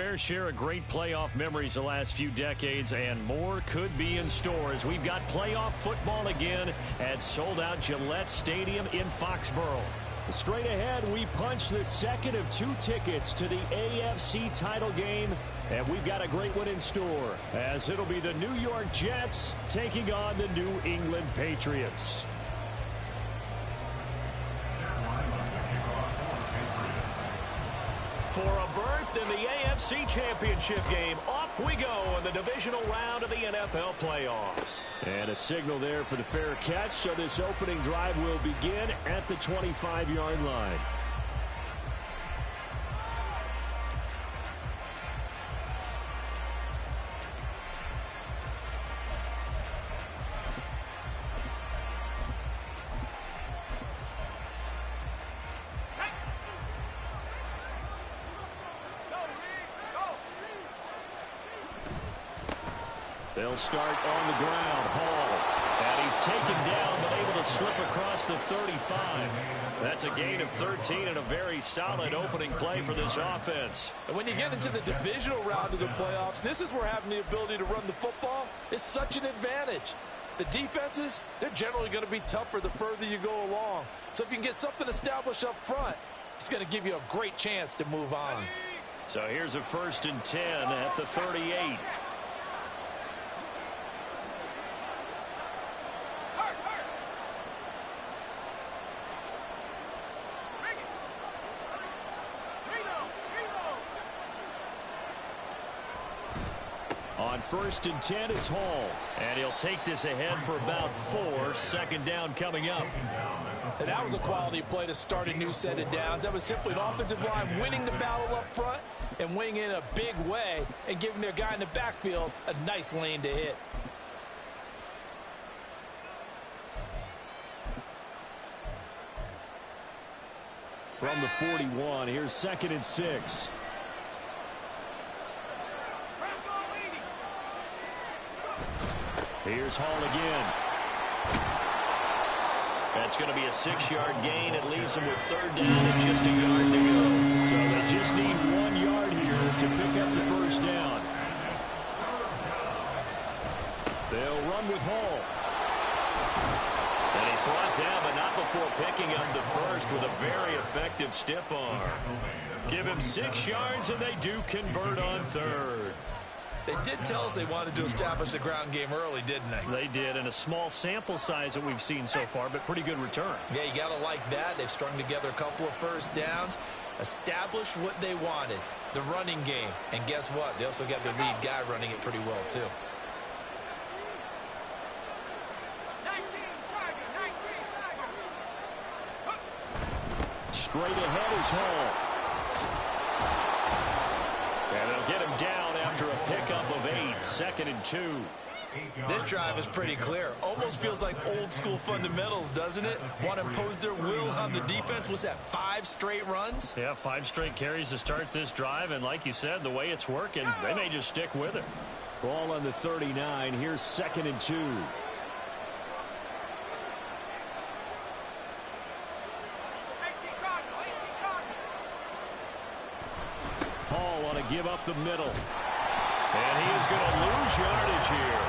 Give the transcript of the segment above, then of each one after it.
fair share of great playoff memories the last few decades, and more could be in store as we've got playoff football again at sold-out Gillette Stadium in Foxborough. Straight ahead, we punch the second of 2 tickets to the AFC title game, and we've got a great one in store, as it'll be the New York Jets taking on the New England Patriots. For a berth in the AFC Championship game, off we go in the divisional round of the NFL playoffs. And a signal there for the fair catch, so this opening drive will begin at the 25-yard line. They'll start on the ground. Hall. And he's taken down, but able to slip across the 35. That's a gain of 13 and a very solid opening play for this offense. And when you get into the divisional round of the playoffs, this is where having the ability to run the football is such an advantage. The defenses, they're generally going to be tougher the further you go along. So if you can get something established up front, it's going to give you a great chance to move on. So here's a 1st and 10 at the 38. On 1st and 10, it's Hall. And he'll take this ahead for about 4. 2nd down coming up. And that was a quality play to start a new set of downs. That was simply an offensive line winning the battle up front and winning in a big way and giving their guy in the backfield a nice lane to hit. From the 41, here's 2nd and 6. Here's Hall again. That's going to be a 6-yard gain. It leaves them with 3rd down and just a yard to go. So they just need 1 yard here to pick up the 1st down. They'll run with Hall. And he's brought down, but not before picking up the 1st with a very effective stiff arm. Give him 6 yards, and they do convert on 3rd. They did tell us they wanted to establish the ground game early, didn't they? They did, and a small sample size that we've seen so far, but pretty good return. Yeah, you got to like that. They've strung together a couple of 1st downs, established what they wanted, the running game. And guess what? They also got their lead guy running it pretty well, too. 19, Straight ahead is Hall. And they'll get him down after a pickup of 8. 2nd and 2. This drive is pretty clear. Almost feels like old school fundamentals, doesn't it? Want to impose their will on the defense. Was that 5 straight runs? Yeah, 5 straight carries to start this drive. And like you said, the way it's working, they may just stick with it. Ball on the 39. Here's 2nd and 2. Hall on a give up the middle. And he is going to lose yardage here.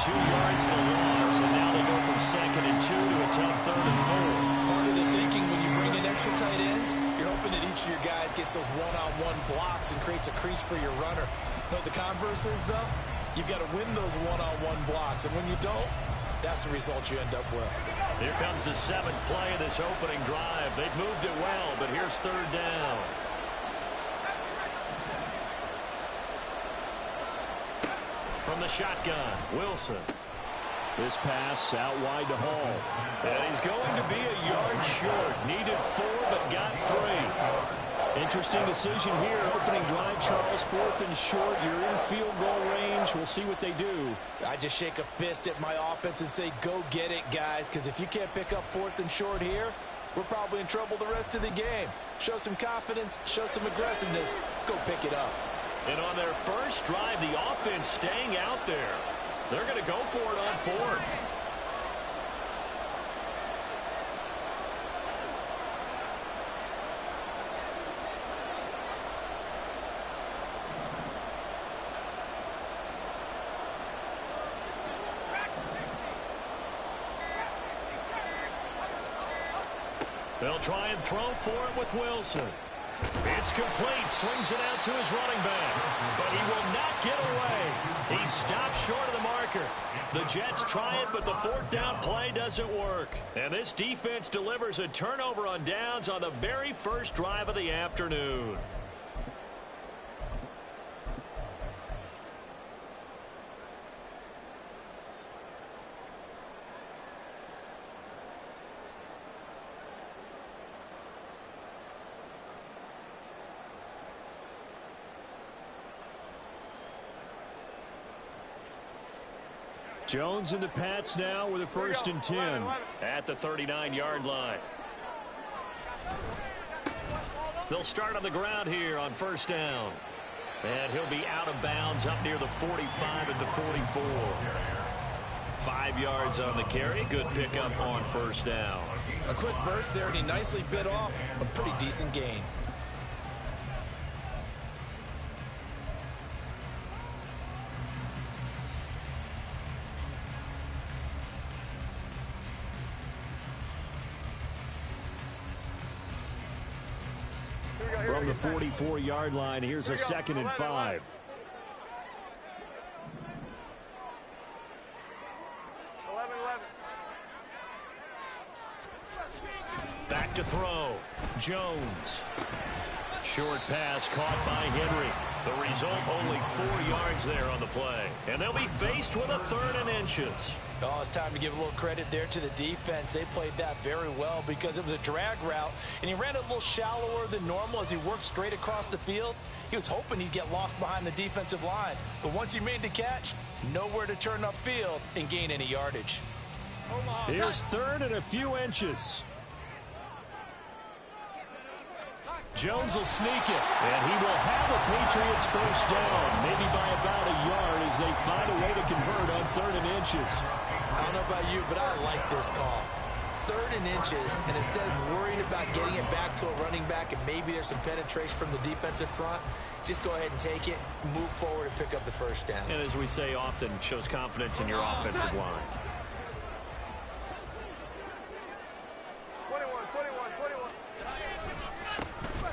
2 yards the loss, and now they go from 2nd and 2 to a tough 3rd and 4. Part of the thinking when you bring in extra tight ends, you're hoping that each of your guys gets those one-on-one blocks and creates a crease for your runner. But the converse is, though, you've got to win those one-on-one blocks, and when you don't, that's the result you end up with. Here comes the 7th play of this opening drive. They've moved it well, but here's 3rd down. From the shotgun, Wilson. This pass out wide to Hall. And he's going to be a yard short. Needed 4, but got 3. Interesting decision here. Opening drive, Charles. 4th and short. You're in field goal range. We'll see what they do. I just shake a fist at my offense and say, go get it, guys. Because if you can't pick up 4th and short here, we're probably in trouble the rest of the game. Show some confidence. Show some aggressiveness. Go pick it up. And on their first drive, the offense staying out there. They're going to go for it on 4th. They'll try and throw for it with Wilson. It's complete. Swings it out to his running back. But he will not get away. He stops short of the marker. The Jets try it, but the fourth down play doesn't work. And this defense delivers a turnover on downs on the very first drive of the afternoon. Jones and the Pats now with a 1st and 10 at the 39-yard line. They'll start on the ground here on 1st down. And he'll be out of bounds up near the 45 at the 44. 5 yards on the carry. Good pickup on 1st down. A quick burst there, and he nicely bit off a pretty decent gain. From the 44-yard line, here's a 2nd and 5. Back to throw. Jones. Short pass caught by Henry. The result, only 4 yards there on the play. And they'll be faced with a 3rd and inches. Oh, it's time to give a little credit there to the defense. They played that very well because it was a drag route, and he ran a little shallower than normal as he worked straight across the field. He was hoping he'd get lost behind the defensive line. But once he made the catch, nowhere to turn upfield and gain any yardage. Here's 3rd and a few inches. Jones will sneak it, and he will have a Patriots 1st down, maybe by about a yard as they find a way to convert on 3rd and inches. I don't know about you, but I like this call. 3rd and inches, and instead of worrying about getting it back to a running back and maybe there's some penetration from the defensive front, just go ahead and take it, move forward, and pick up the 1st down. And as we say often, shows confidence in your offensive line. 21.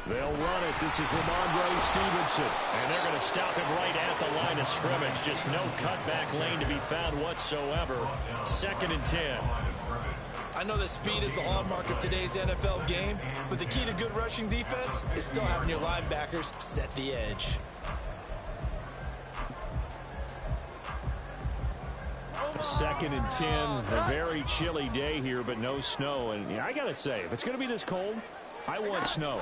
They'll run it. This is Ramondre Stevenson. And they're going to stop him right at the line of scrimmage. Just no cutback lane to be found whatsoever. 2nd and 10. I know that speed is the hallmark of today's NFL game, but the key to good rushing defense is still having your linebackers set the edge. Second and 10. A very chilly day here, but no snow. And I got to say, if it's going to be this cold, I want snow.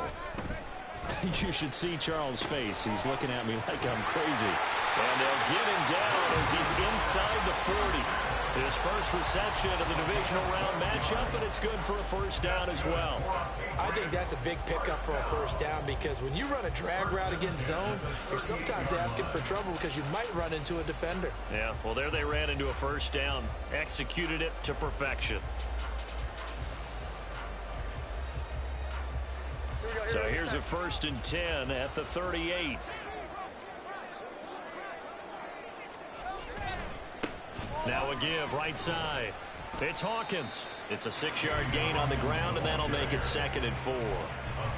You should see Charles' face. He's looking at me like I'm crazy. And they'll get him down as he's inside the 40. His first reception of the divisional round matchup, and it's good for a 1st down as well. I think that's a big pickup for a 1st down because when you run a drag route against zone, you're sometimes asking for trouble because you might run into a defender. Yeah, well, there they ran into a 1st down, executed it to perfection. So here's a 1st and 10 at the 38. Now a give right side. It's Hawkins. It's a 6-yard gain on the ground, and that'll make it 2nd and 4.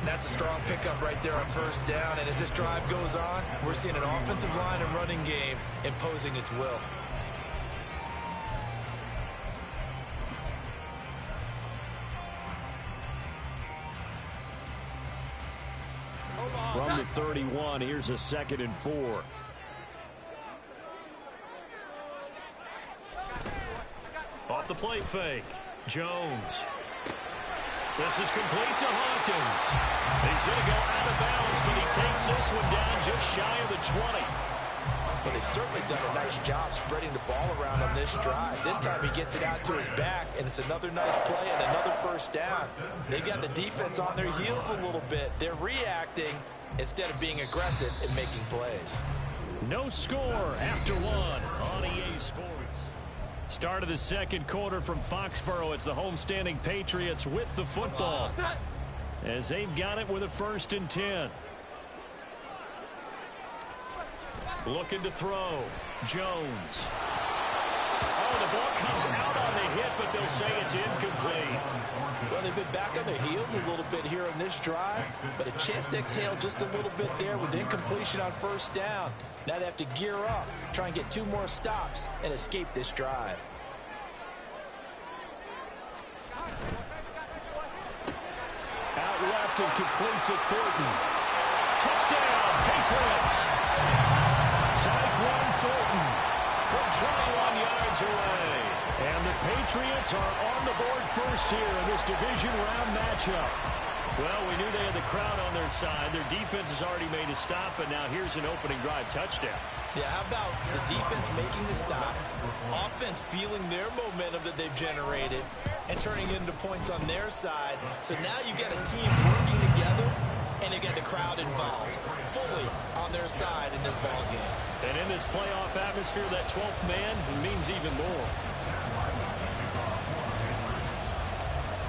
That's a strong pickup right there on 1st down. And as this drive goes on, we're seeing an offensive line and running game imposing its will. From the 31, here's a 2nd and 4. Off the play fake. Jones. This is complete to Hawkins. He's going to go out of bounds, but he takes this one down just shy of the 20. Well, they've certainly done a nice job spreading the ball around on this drive. This time he gets it out to his back, and it's another nice play and another 1st down. They've got the defense on their heels a little bit. They're reacting instead of being aggressive and making plays. No score after one on EA Sports. Start of the 2nd quarter from Foxborough. It's the homestanding Patriots with the football as they've got it with a 1st and 10. Looking to throw. Jones. Oh, And the ball comes out on the hit, but they'll say it's incomplete. Well, they've been back on their heels a little bit here in this drive, but a chance to exhale just a little bit there with incompletion on first down. Now they have to gear up, try and get 2 more stops, and escape this drive. Out left and complete to Thornton. Touchdown, Patriots. Tyquan Thornton from 21 yards away. And the Patriots are on the board first here in this division round matchup. Well, we knew they had the crowd on their side. Their defense has already made a stop, but now here's an opening drive touchdown. Yeah, how about the defense making the stop, offense feeling their momentum that they've generated, and turning it into points on their side. So now you get a team working together, and you get the crowd involved, fully on their side in this ball game. And in this playoff atmosphere, that 12th man means even more.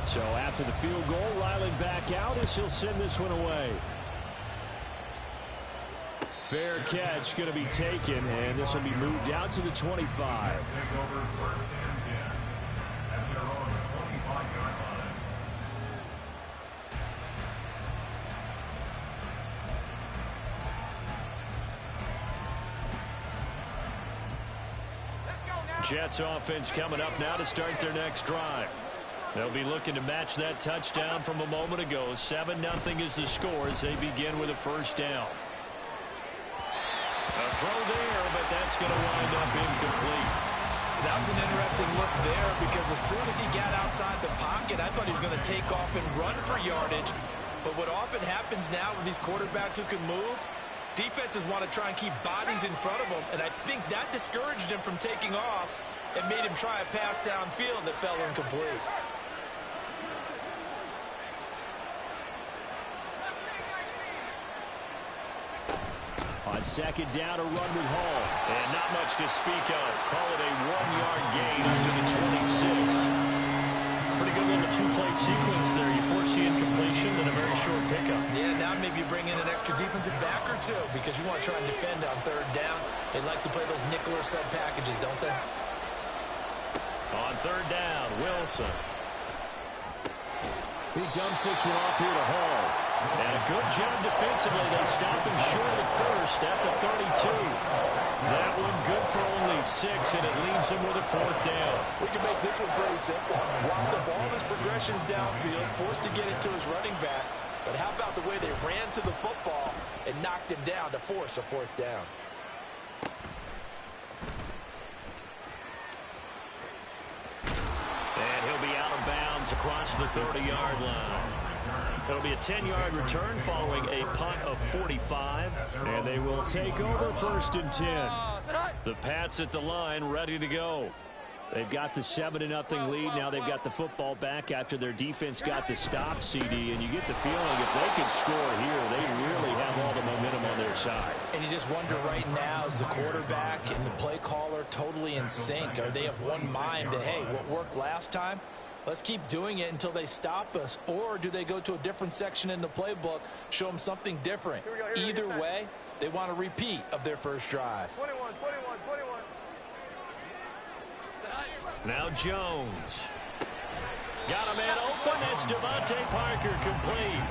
So after the field goal, Riley back out as he'll send this one away. Fair catch going to be taken, and this will be moved out to the 25. Jets offense coming up now to start their next drive. They'll be looking to match that touchdown from a moment ago. 7-0 is the score as they begin with a first down. A throw there, but that's going to wind up incomplete. That was an interesting look there because as soon as he got outside the pocket, I thought he was going to take off and run for yardage. But what often happens now with these quarterbacks who can move, defenses want to try and keep bodies in front of them, and I think that discouraged him from taking off and made him try a pass downfield that fell incomplete. On second down, a run with Hall. And not much to speak of. Call it a 1-yard gain up to the 26. Pretty good little 2-play sequence there. You force the incompletion and a very short pickup. Yeah, now maybe you bring in an extra defensive back or two because you want to try and defend on third down. They like to play those nickel or sub packages, don't they? On third down, Wilson. He dumps this one off here to Hall. And a good job defensively. They stop him short of the first at the 32. That one good for only 6, and it leaves him with a 4th down. We can make this one pretty simple. Block the ball in his progressions downfield, forced to get it to his running back. But how about the way they ran to the football and knocked him down to force a 4th down? And he'll be out of bounds across the 30-yard line. It'll be a 10-yard return following a punt of 45, and they will take over 1st and 10. The Pats at the line ready to go. They've got the 7-0 lead. Now they've got the football back after their defense got the stop, CD, and you get the feeling if they could score here, they really have all the momentum on their side. And you just wonder right now, is the quarterback and the play caller totally in sync? Are they of one mind that, hey, what worked last time? Let's keep doing it until they stop us. Or do they go to a different section in the playbook, show them something different? Either way, they want a repeat of their first drive. 21. Now Jones. Got a man open. It's Devontae Parker complete.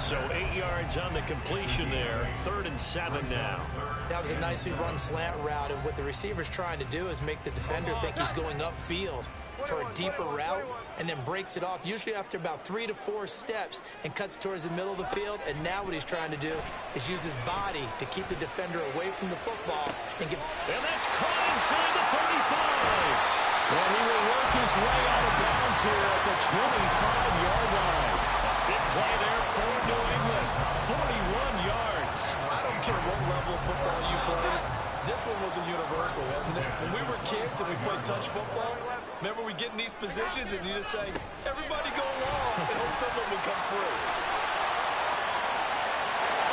So 8 yards on the completion there. 3rd and 7 now. That was a nicely run slant route, and what the receiver's trying to do is make the defender think he's going upfield for a deeper route and then breaks it off, usually after about 3 to 4 steps, and cuts towards the middle of the field. And now what he's trying to do is use his body to keep the defender away from the football and get. And that's caught inside the 35. And he will work his way out of bounds here at the 25-yard line. Big play there for New England. 41 yards. I don't care what level of football you play. This one was a universal, wasn't it? When we were kids and we played touch football, remember we get in these positions and you just say, everybody go along and hope someone will come through.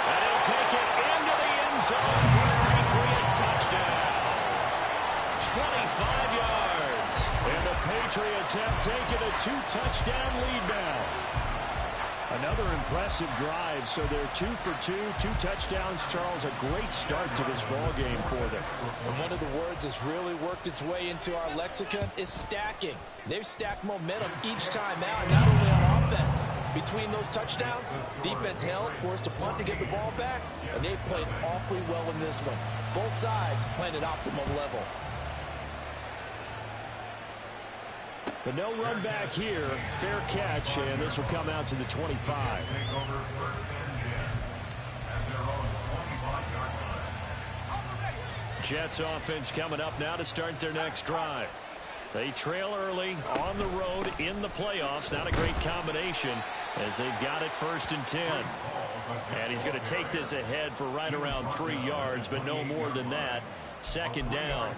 And he'll take it into the end zone for a Patriot touchdown. 25 yards. And the Patriots have taken a 2-touchdown lead now. Another impressive drive, so they're 2 for 2, 2 touchdowns. Charles, a great start to this ball game for them. And one of the words that's really worked its way into our lexicon is stacking. They've stacked momentum each time out, not only on offense. Between those touchdowns, defense held, forced a punt to get the ball back, and they've played awfully well in this one. Both sides playing at optimal level. But no run back here. Fair catch, and this will come out to the 25. Jets offense coming up now to start their next drive. They trail early on the road in the playoffs. Not a great combination as they've got it 1st and 10. And he's going to take this ahead for right around 3 yards, but no more than that. 2nd down.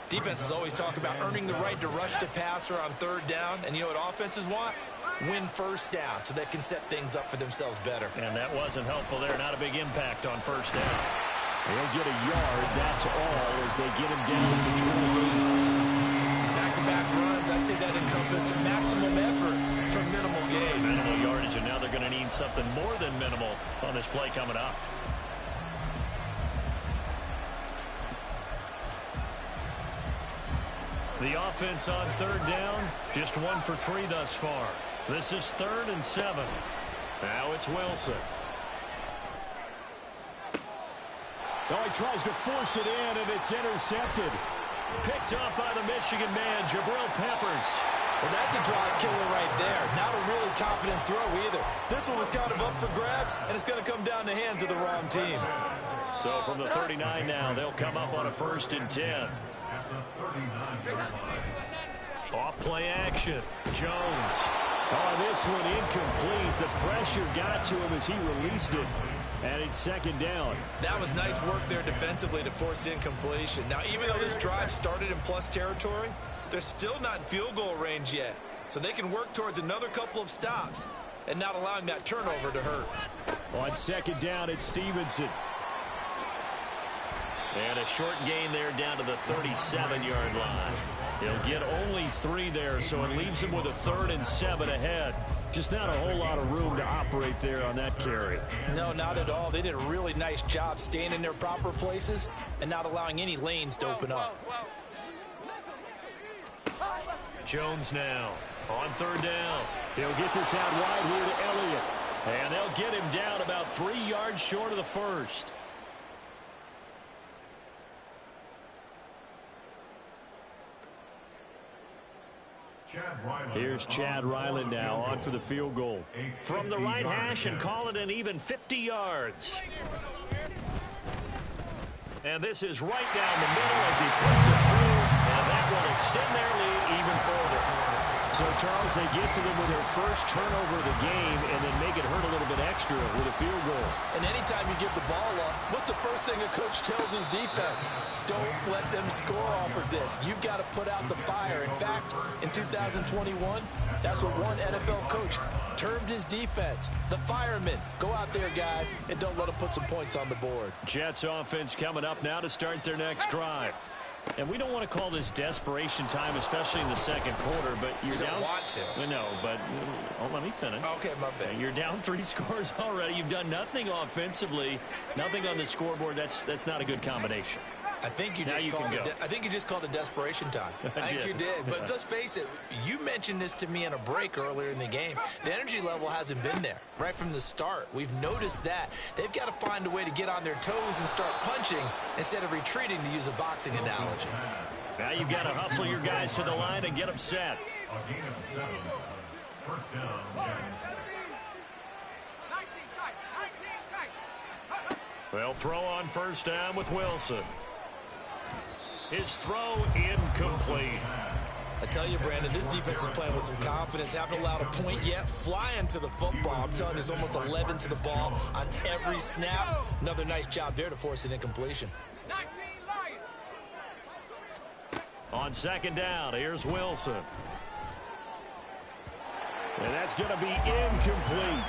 Defenses always talk about earning the right to rush the passer on 3rd down. And you know what offenses want? Win 1st down so they can set things up for themselves better. And that wasn't helpful there. Not a big impact on 1st down. He'll get a yard. That's all as they get him down at the 28. Back-to-back runs, I'd say that encompassed maximum effort for minimal gain. Minimal yardage, and now they're going to need something more than minimal on this play coming up. The offense on 3rd down, just 1 for 3 thus far. This is 3rd and 7. Now it's Wilson. Oh, he tries to force it in, and it's intercepted. Picked up by the Michigan man, Jabril Peppers. Well, that's a drive killer right there. Not a really confident throw either. This one was kind of up for grabs, and it's going to come down the hands of the wrong team. So from the 39 now, they'll come up on a 1st and 10. Off play action. Jones. Oh, this one incomplete. The pressure got to him as he released it. And it's 2nd down. That was nice work there defensively to force the incompletion. Now, even though this drive started in plus territory, they're still not in field goal range yet. So they can work towards another couple of stops and not allowing that turnover to hurt. On 2nd down, it's Stevenson. And a short gain there down to the 37-yard line. He'll get only 3 there, so it leaves him with a 3rd and 7 ahead. Just not a whole lot of room to operate there on that carry. No, not at all. They did a really nice job staying in their proper places and not allowing any lanes to open up. Jones now on 3rd down. He'll get this out wide here to Elliott. And they'll get him down about 3 yards short of the 1st. Here's Chad Ryland now on for the field goal. From the right hash and call it an even 50 yards. And this is right down the middle as he puts it through. And that will extend their lead even further. So, Charles, they get to them with their first turnover of the game and then make it hurt a little bit extra with a field goal. And anytime you give the ball up, what's the first thing a coach tells his defense? Don't let them score off of this. You've got to put out the fire. In fact, in 2021, that's what one NFL coach termed his defense. The firemen. Go out there, guys, and don't let them put some points on the board. Jets offense coming up now to start their next drive. And we don't want to call this desperation time, especially in the 2nd quarter, but you're down. You don't want to. No, but let me finish. Okay, my bad. You're down 3 scores already. You've done nothing offensively, nothing on the scoreboard. That's not a good combination. I think you just called it desperation time. I think you did. But let's face it, you mentioned this to me in a break earlier in the game. The energy level hasn't been there right from the start. We've noticed that. They've got to find a way to get on their toes and start punching instead of retreating, to use a boxing analogy. Now you've got to hustle your guys to the line and get them set. A gain of 7. 1st down, Jets. 19 tight. They'll throw on 1st down with Wilson. His throw incomplete. I tell you, Brandon, this defense is playing with some confidence. Haven't allowed a point yet. Flying to the football. I'm telling you, there's almost 11 to the ball on every snap. Another nice job there to force an incompletion. 19 Lions. On 2nd down, here's Wilson. And that's going to be incomplete.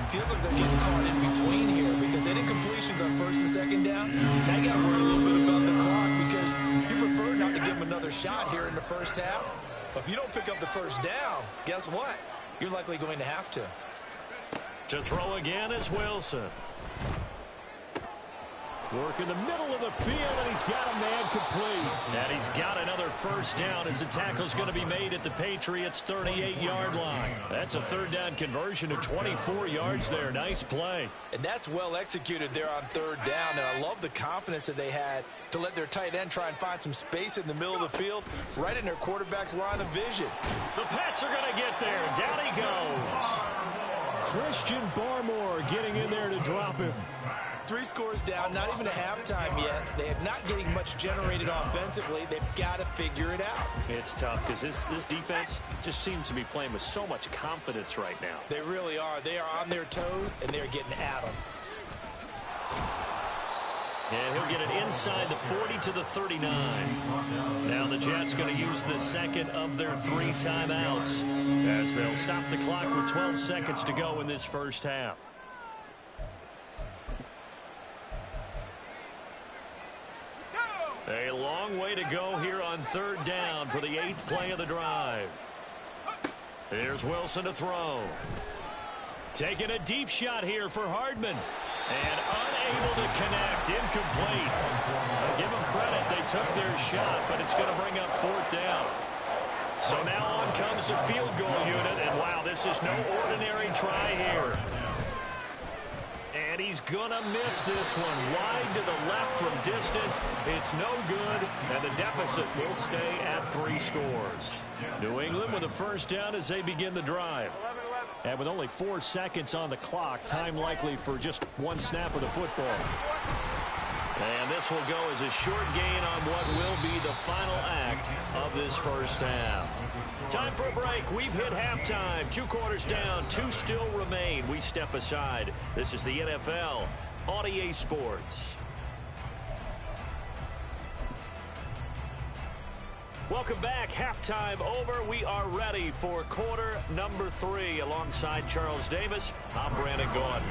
Feels like they're getting caught in between here because any completions on 1st and 2nd down, now you got to worry a little bit about the clock because you prefer not to give them another shot here in the 1st half. But if you don't pick up the 1st down, guess what? You're likely going to have to. To throw again is Wilson. Work in the middle of the field, and he's got a man complete. And he's got another first down as the tackle's going to be made at the Patriots' 38-yard line. That's a third down conversion of 24 yards there. Nice play. And that's well executed there on third down, and I love the confidence that they had to let their tight end try and find some space in the middle of the field, right in their quarterback's line of vision. The Pats are going to get there. Down he goes. Christian Barmore getting in there to drop him. 3 scores down, not even a halftime yet. They are not getting much generated offensively. They've got to figure it out. It's tough because this defense just seems to be playing with so much confidence right now. They really are. They are on their toes, and they're getting at them. And he'll get it inside the 40 to the 39. Now the Jets going to use the second of their 3 timeouts as they'll stop the clock with 12 seconds to go in this first half. A long way to go here on third down for the 8th play of the drive. Here's Wilson to throw. Taking a deep shot here for Hardman. And unable to connect. Incomplete. I'll give them credit. They took their shot, but it's going to bring up 4th down. So now on comes the field goal unit. And wow, this is no ordinary try here. And he's going to miss this one. Wide to the left from distance. It's no good. And the deficit will stay at 3 scores. New England with a first down as they begin the drive. And with only 4 seconds on the clock, time likely for just 1 snap of the football. And this will go as a short gain on what will be the final act of this first half. Time for a break. We've hit halftime. 2 quarters down. 2 still remain. We step aside. This is the NFL on EA Sports. Welcome back. Halftime over. We are ready for quarter number 3. Alongside Charles Davis, I'm Brandon Gordon.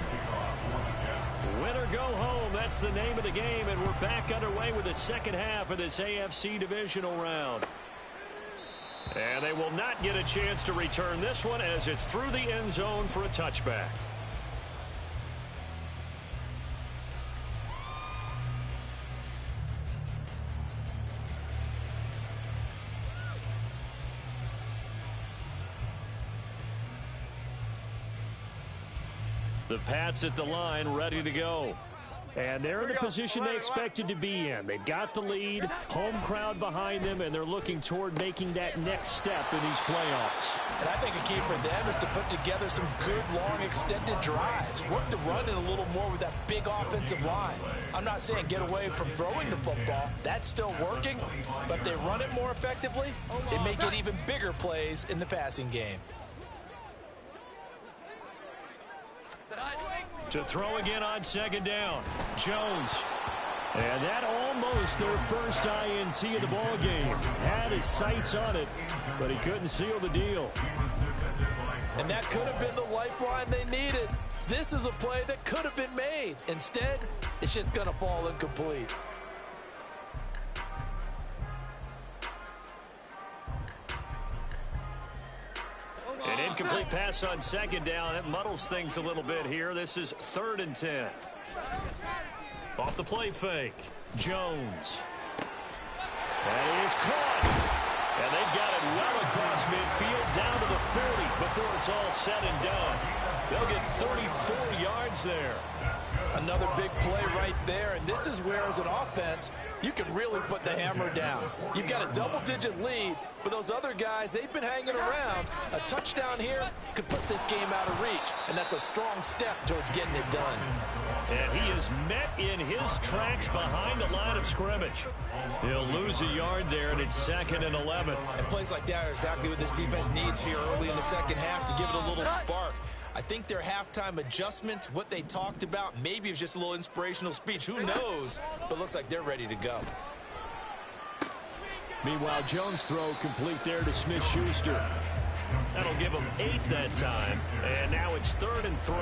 Win or go home, that's the name of the game, and we're back underway with the second half of this AFC divisional round. And they will not get a chance to return this one as it's through the end zone for a touchback. The Pats at the line, ready to go. And they're in the position they expected to be in. They've got the lead, home crowd behind them, and they're looking toward making that next step in these playoffs. And I think a key for them is to put together some good, long, extended drives. Work the run in a little more with that big offensive line. I'm not saying get away from throwing the football. That's still working. But if they run it more effectively, they may get even bigger plays in the passing game. To throw again on second down, Jones. And that almost their first INT of the ball game. Had his sights on it, but he couldn't seal the deal. And that could have been the lifeline they needed. This is a play that could have been made. Instead, it's just going to fall incomplete. An incomplete pass on second down. That muddles things a little bit here. This is 3rd and 10. Off the play fake. Jones. And he is caught. And they've got it well across midfield down to the 40 before it's all said and done. They'll get 34 yards there. Another big play right there, and this is where, as an offense, you can really put the hammer down. You've got a double-digit lead, but those other guys, they've been hanging around. A touchdown here could put this game out of reach, and that's a strong step towards getting it done. And he is met in his tracks behind the line of scrimmage. He'll lose a yard there, and it's 2nd and 11. And plays like that are exactly what this defense needs here early in the second half to give it a little spark. I think their halftime adjustment, what they talked about, maybe it was just a little inspirational speech. Who knows? But looks like they're ready to go. Meanwhile, Jones' throw complete there to Smith-Schuster. That'll give him 8 that time. And now it's 3rd and 3.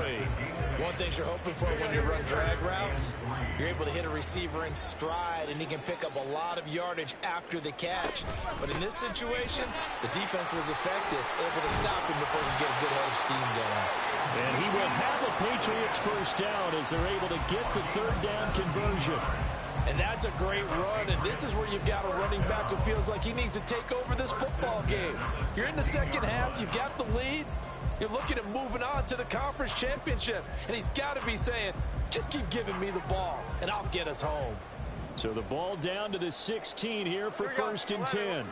One thing you're hoping for when you run drag routes, you're able to hit a receiver in stride, and he can pick up a lot of yardage after the catch. But in this situation, the defense was effective, able to stop him before he could get a good head of steam going. And he will have the Patriots first down as they're able to get the third down conversion. And that's a great run, and this is where you've got a running back who feels like he needs to take over this football game. You're in the second half, you've got the lead, you're looking at moving on to the conference championship, and he's got to be saying, just keep giving me the ball, and I'll get us home. So the ball down to the 16 here for first and 10.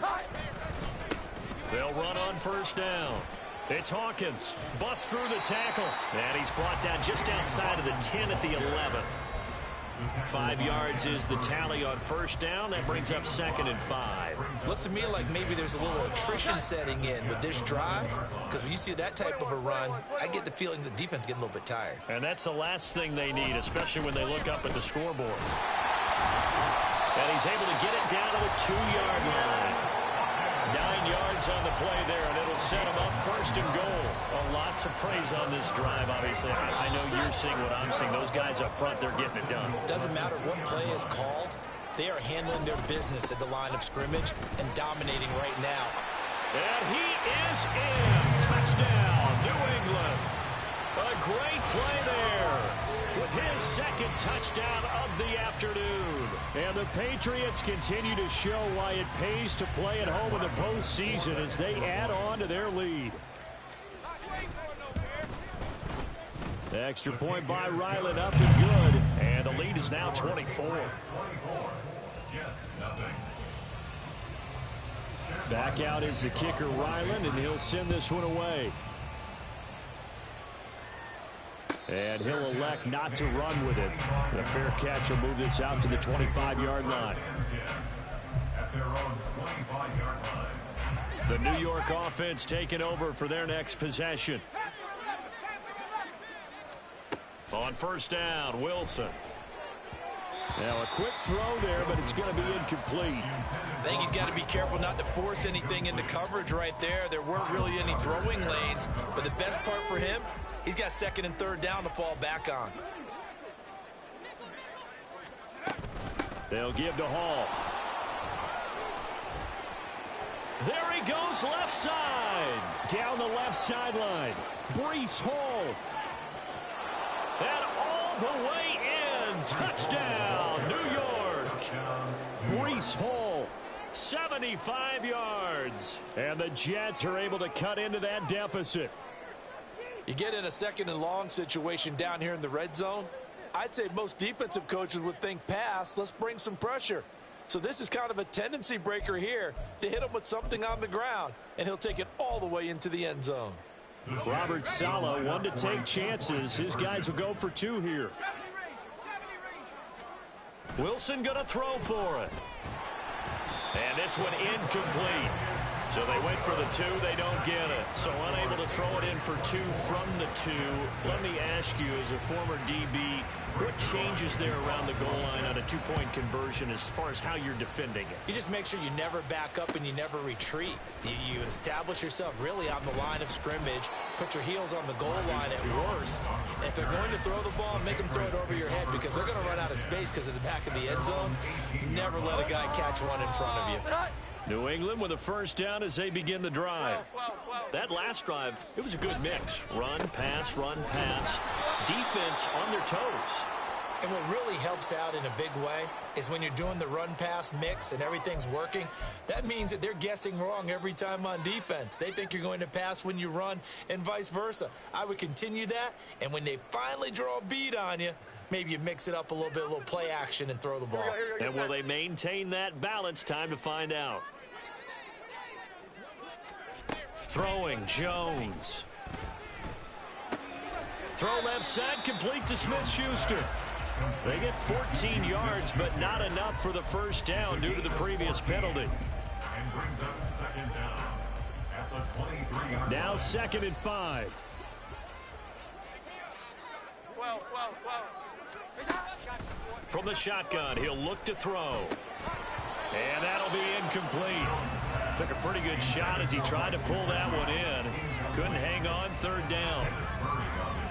They'll run on first down. It's Hawkins. Busts through the tackle. And he's brought down just outside of the 10 at the 11. 5 yards is the tally on first down. That brings up second and 5. Looks to me like maybe there's a little attrition setting in with this drive, because when you see that type of a run, I get the feeling the defense getting a little bit tired. And that's the last thing they need, especially when they look up at the scoreboard. And he's able to get it down to the 2-yard line. 9 yards on the play there, and it'll set him up first and goal. A lot to praise on this drive, obviously. I know you're seeing what I'm seeing. Those guys up front, they're getting it done. Doesn't matter what play is called. They are handling their business at the line of scrimmage and dominating right now. And he is in. Touchdown, New England. A great play there with his second touchdown of the afternoon. And the Patriots continue to show why it pays to play at home in the postseason as they add on to their lead. The extra point by Ryland up and good. And the lead is now 24. Back out is the kicker, Ryland, and he'll send this one away. And he'll elect not to run with it. The fair catch will move this out to the 25-yard line. The New York offense taking over for their next possession. On first down, Wilson. Now a quick throw there, but it's going to be incomplete. I think he's got to be careful not to force anything into coverage right there. There weren't really any throwing lanes, but the best part for him, he's got second and third down to fall back on. They'll give to Hall. There he goes, left side. Down the left sideline. Breece Hall. And all the way in. Touchdown, New York. Breece Hall, 75 yards. And the Jets are able to cut into that deficit. You get in a second and long situation down here in the red zone, I'd say most defensive coaches would think pass, let's bring some pressure. So this is kind of a tendency breaker here to hit him with something on the ground, and he'll take it all the way into the end zone. Robert Saleh, one to take chances. His guys will go for 2 here. Wilson going to throw for it. And this one incomplete. So they went for the 2, they don't get it. So unable to throw it in for 2 from the 2. Let me ask you, as a former DB, what changes there around the goal line on a 2-point conversion as far as how you're defending it? You just make sure you never back up and you never retreat. You establish yourself really on the line of scrimmage, put your heels on the goal line at worst. And if they're going to throw the ball, make them throw it over your head because they're going to run out of space because of the back of the end zone. Never let a guy catch one in front of you. New England with a first down as they begin the drive. That last drive, it was a good mix. Run, pass, defense on their toes. And what really helps out in a big way is when you're doing the run-pass mix and everything's working, that means that they're guessing wrong every time on defense. They think you're going to pass when you run and vice versa. I would continue that, and when they finally draw a bead on you, maybe you mix it up a little bit, a little play action, and throw the ball. And will they maintain that balance? Time to find out. Throwing, Jones. Throw left side, complete to Smith-Schuster. They get 14 yards, but not enough for the first down due to the previous penalty. Now 2nd and 5. From the shotgun, he'll look to throw. And that'll be incomplete. Took a pretty good shot as he tried to pull that one in. Couldn't hang on, 3rd down.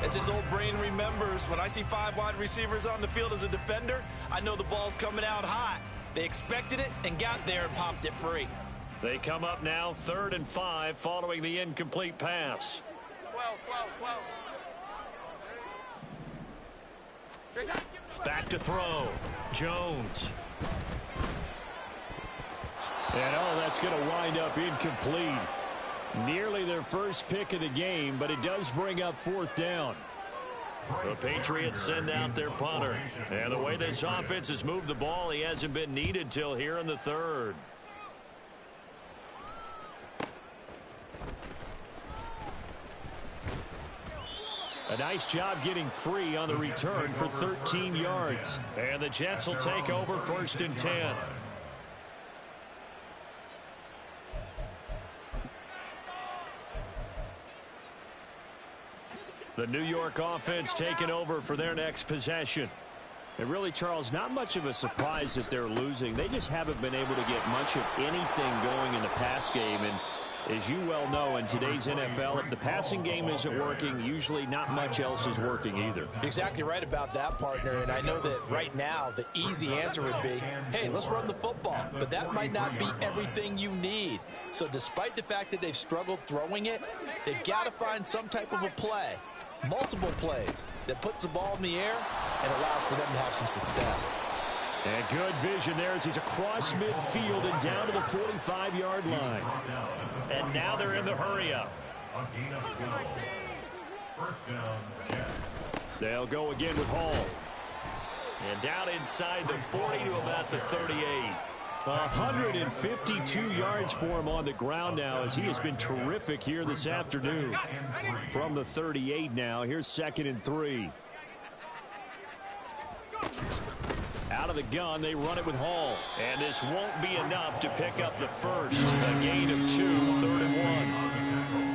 As his old brain remembers, when I see 5 wide receivers on the field as a defender, I know the ball's coming out hot. They expected it and got there and popped it free. They come up now 3rd and 5 following the incomplete pass. Back to throw. Jones. And that's going to wind up incomplete. Nearly their first pick of the game, but it does bring up fourth down. The Patriots send out their punter. And the way this offense has moved the ball, he hasn't been needed till here in the third. A nice job getting free on the return for 13 yards. And the Jets will take over 1st and 10. The New York offense taking over for their next possession. And really, Charles, not much of a surprise that they're losing. They just haven't been able to get much of anything going in the pass game. And as you well know, in today's NFL, if the passing game isn't working, usually not much else is working either. Exactly right about that, partner. And I know that right now the easy answer would be, hey, let's run the football. But that might not be everything you need. So despite the fact that they've struggled throwing it, they've got to find some type of a play, multiple plays, that puts the ball in the air and allows for them to have some success. And good vision there as he's across midfield and down to the 45-yard line. And now they're in the hurry-up. They'll go again with Hall. And down inside the 40 to about the 38. 152 yards for him on the ground now as he has been terrific here this afternoon. From the 38 now, here's 2nd and 3. Out of the gun, they run it with Hall. And this won't be enough to pick up the first. A gain of 2, 3rd and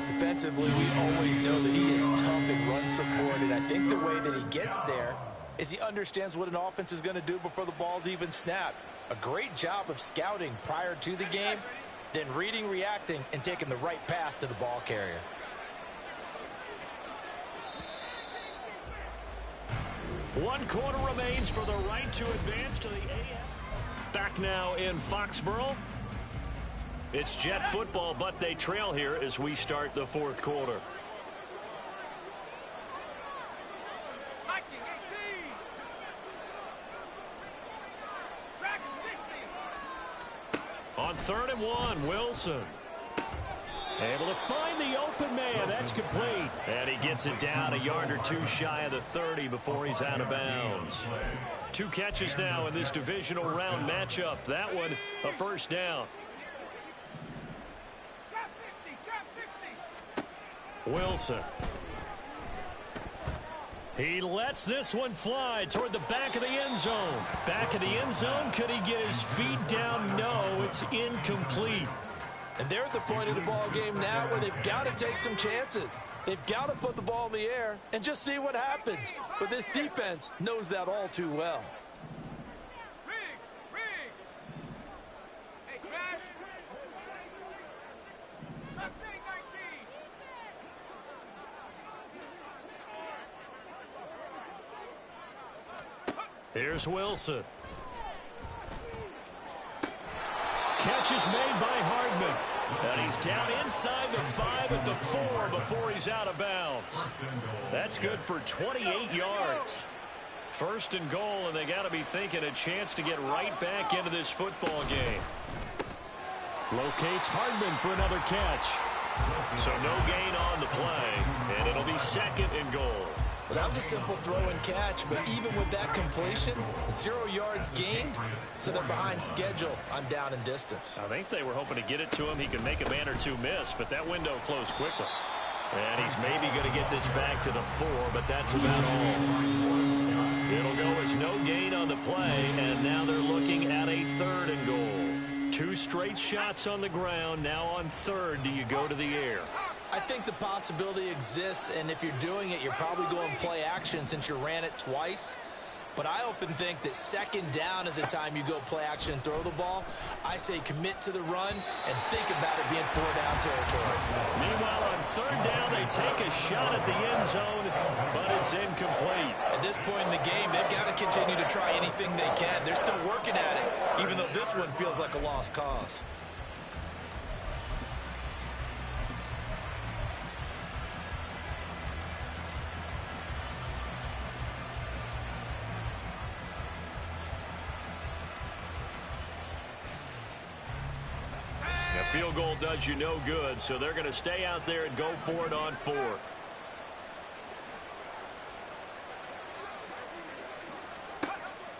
1. Defensively, we always know that he is tough in run support, and I think the way that he gets there is he understands what an offense is going to do before the ball's even snapped. A great job of scouting prior to the game, then reading, reacting, and taking the right path to the ball carrier. One quarter remains for the right to advance to the AF. Back now in Foxborough. It's Jet football, but they trail here as we start the 4th quarter. On 3rd and 1, Wilson. Able to find the open man. That's complete. And he gets it down a yard or 2 shy of the 30 before he's out of bounds. 2 catches now in this divisional round matchup. That one, a first down. Wilson. He lets this one fly toward the back of the end zone. Back of the end zone. Could he get his feet down? No, it's incomplete. And they're at the point of the ball game now where they've got to take some chances. They've got to put the ball in the air and just see what happens. But this defense knows that all too well. Hey, Smash. Mustang 19. Here's Wilson. Catch is made by Hardman. And he's down inside the 5 at the 4 before he's out of bounds. That's good for 28 yards. 1st and goal, and they got to be thinking a chance to get right back into this football game. Locates Hardman for another catch. So no gain on the play, and it'll be 2nd and goal. Well, that was a simple throw and catch, but even with that completion, 0 yards gained, so they're behind schedule on down and distance. I think they were hoping to get it to him. He could make a man or 2 miss, but that window closed quickly. And he's maybe going to get this back to the 4, but that's about all. It'll go as no gain on the play, and now they're looking at a 3rd and goal. 2 straight shots on the ground. Now on 3rd, do you go to the air? I think the possibility exists, and if you're doing it, you're probably going play action since you ran it twice. But I often think that 2nd down is the time you go play action and throw the ball. I say commit to the run and think about it being 4-down territory. Meanwhile, on 3rd down, they take a shot at the end zone, but it's incomplete. At this point in the game, they've got to continue to try anything they can. They're still working at it, even though this one feels like a lost cause. field goal does you no good, so they're going to stay out there and go for it on 4th.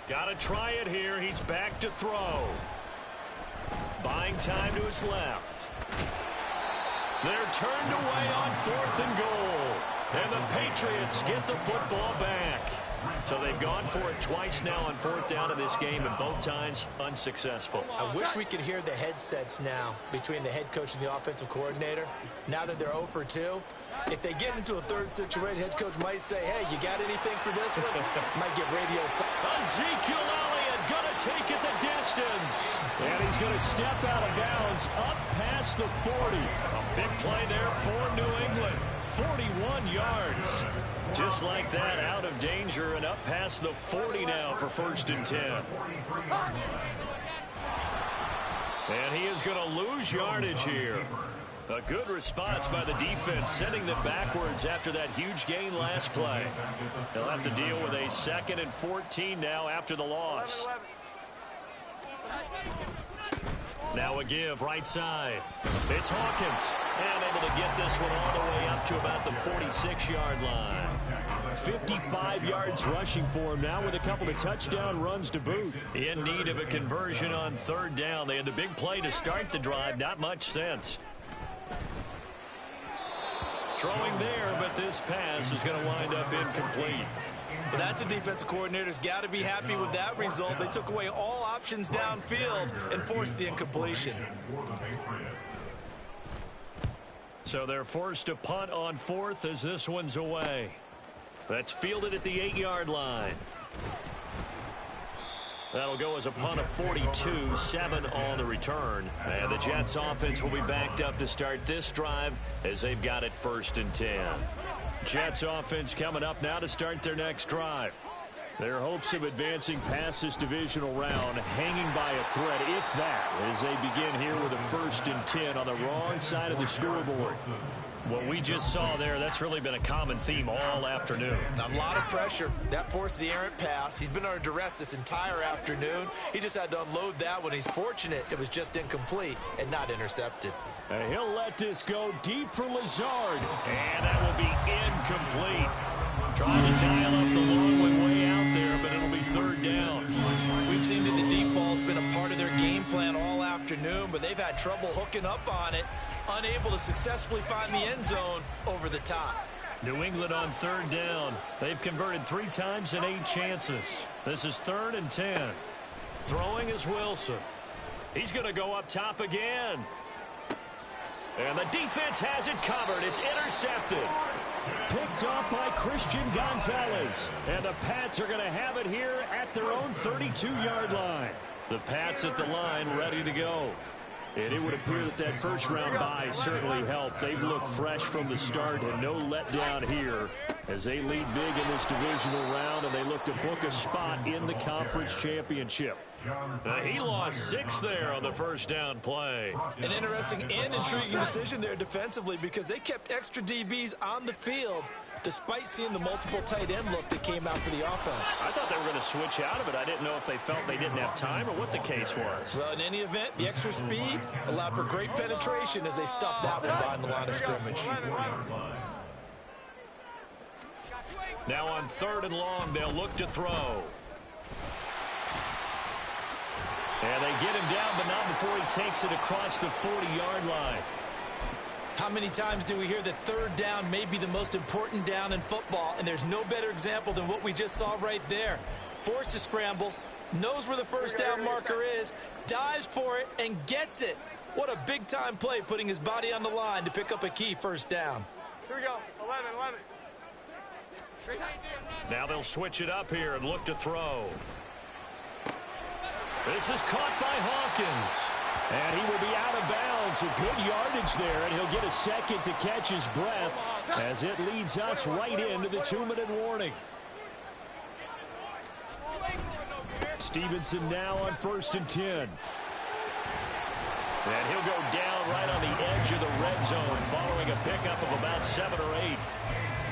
Got to try it here. He's back to throw. Buying time to his left. They're turned away on 4th and goal. And the Patriots get the football back. So they've gone for it twice now on 4th down in this game, and both times unsuccessful. I wish we could hear the headsets now between the head coach and the offensive coordinator. Now that they're 0 for 2, if they get into a third situation, head coach might say, hey, you got anything for this one? Might get radio silence. Ezekiel Elliott going to take it the distance. And he's going to step out of bounds up past the 40. A big play there for New England. 41 yards. Just like that, out of danger and up past the 40 now for 1st and 10. And he is going to lose yardage here. A good response by the defense, sending them backwards after that huge gain last play. They'll have to deal with a 2nd and 14 now after the loss. Now a give right side. It's Hawkins. And able to get this one all the way up to about the 46-yard line. 55 yards rushing for him now with a couple of touchdown runs to boot. In need of a conversion on 3rd down. They had the big play to start the drive. Not much sense. Throwing there, but this pass is going to wind up incomplete. Well, that's a defensive coordinator's got to be happy with that result. They took away all options downfield and forced the incompletion. So they're forced to punt on 4th as this one's away. That's fielded at the 8-yard line. That'll go as a punt of 42, 7 on the return. And the Jets offense will be backed up to start this drive as they've got it 1st and 10. Jets offense coming up now to start their next drive. Their hopes of advancing past this divisional round hanging by a thread, if that, as they begin here with a 1st and 10 on the wrong side of the scoreboard. What we just saw there, that's really been a common theme all afternoon. A lot of pressure. That forced the errant pass. He's been under duress this entire afternoon. He just had to unload that one. He's fortunate it was just incomplete and not intercepted. And he'll let this go deep for Lazard. And that will be incomplete. Trying to dial up the long one way out there, but it'll be 3rd down. We've seen that the deep ball's been a part of their game plan all afternoon, but they've had trouble hooking up on it, unable to successfully find the end zone over the top. New England on 3rd down. They've converted 3 times in 8 chances. This is 3rd and 10. Throwing is Wilson. He's going to go up top again. And the defense has it covered. It's intercepted. Picked off by Christian Gonzalez. And the Pats are going to have it here at their own 32-yard line. The Pats at the line ready to go. And it would appear that that first-round bye certainly helped. They've looked fresh from the start and no letdown here as they lead big in this divisional round, and they look to book a spot in the conference championship. He lost 6 there on the first down play. An interesting and intriguing decision there defensively because they kept extra DBs on the field despite seeing the multiple tight end look that came out for the offense. I thought they were going to switch out of it. I didn't know if they felt they didn't have time or what the case was. Well, in any event, the extra speed allowed for great penetration as they stuffed that one behind the line of scrimmage. Now on 3rd and long, they'll look to throw. And they get him down, but not before he takes it across the 40-yard line. How many times do we hear that 3rd down may be the most important down in football, and there's no better example than what we just saw right there. Forced to scramble, knows where the first down marker is, dives for it, and gets it. What a big-time play, putting his body on the line to pick up a key first down. Here we go. 11. Now they'll switch it up here and look to throw. This is caught by Hawkins. And he will be out of bounds. A good yardage there, and he'll get a second to catch his breath as it leads us right into the 2-minute warning. Stevenson now on 1st and 10. And he'll go down right on the edge of the red zone following a pickup of about 7 or 8.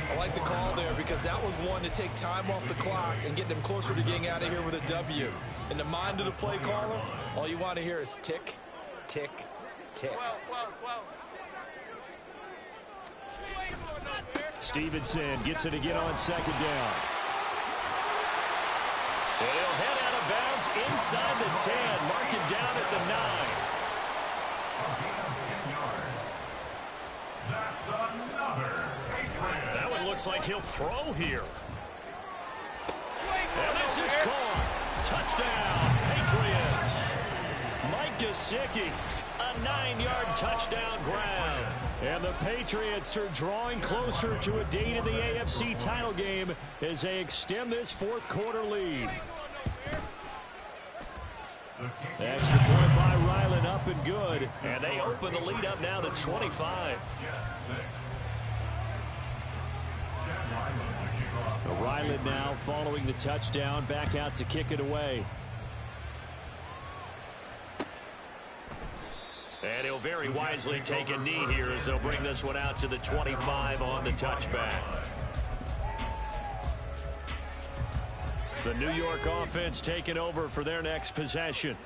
I like the call there because that was one to take time off the clock and get them closer to getting out of here with a W. In the mind of the play caller, all you want to hear is tick, tick, tick. Stevenson gets it again on second down. And he'll head out of bounds inside the 10. Mark it down at the 9. That's another Patriot. That one looks like he'll throw here. And this is caught. Touchdown, Patriots. Mike Gesicki, a 9-yard touchdown grab. And the Patriots are drawing closer to a date in the AFC title game as they extend this fourth quarter lead. Extra point by Ryland, up and good. And they open the lead up now to 25. Ryland now following the touchdown, back out to kick it away. And he'll very wisely take a knee here as they'll bring this one out to the 25 on the touchback. The New York offense taking over for their next possession.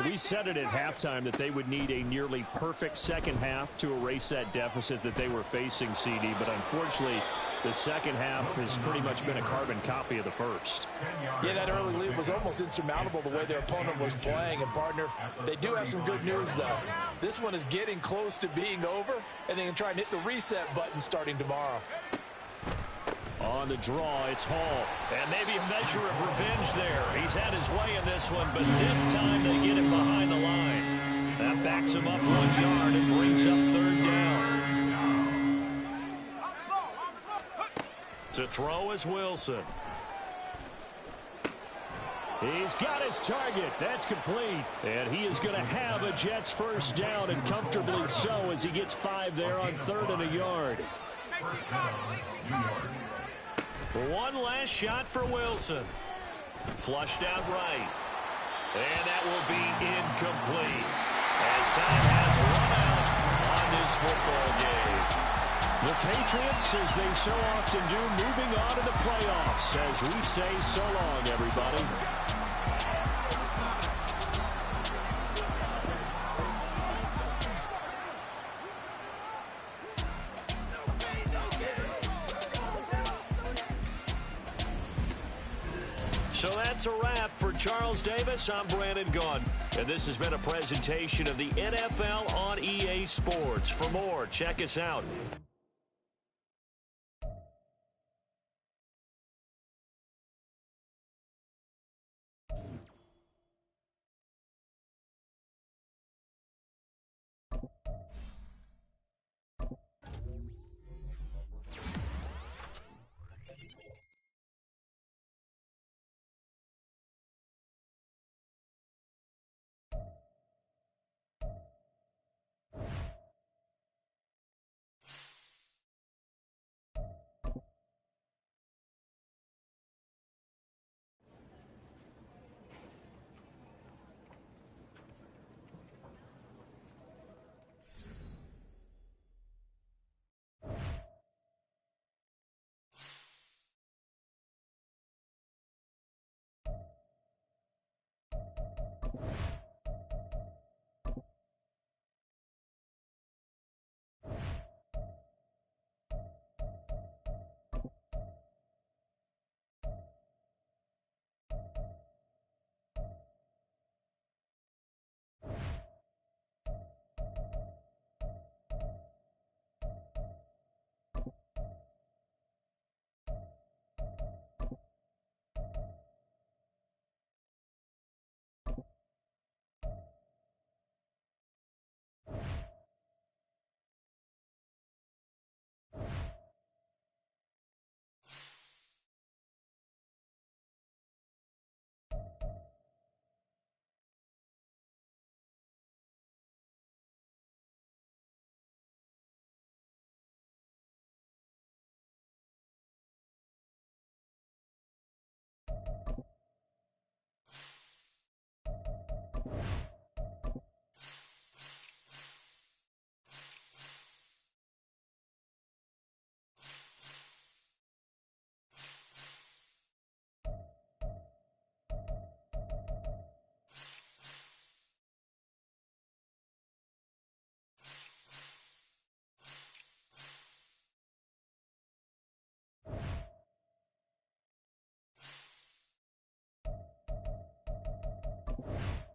We said it at halftime that they would need a nearly perfect second half to erase that deficit that they were facing, CD, but unfortunately the second half has pretty much been a carbon copy of the first. Yeah, that early lead was almost insurmountable the way their opponent was playing. And, partner, they do have some good news, though. This one is getting close to being over, and they can try and hit the reset button starting tomorrow. On the draw, it's Hall. And maybe a measure of revenge there. He's had his way in this one, but this time they get him behind the line. That backs him up 1 yard and brings up third down. To throw is Wilson. He's got his target. That's complete. And he is going to have a Jets first down, and comfortably so, as he gets 5 there on 3rd and a yard. One last shot for Wilson. Flushed out right. And that will be incomplete as time has run out on this football game. The Patriots, as they so often do, moving on to the playoffs as we say so long, everybody. So that's a wrap. For Charles Davis, I'm Brandon Gunn. And this has been a presentation of the NFL on EA Sports. For more, check us out. down.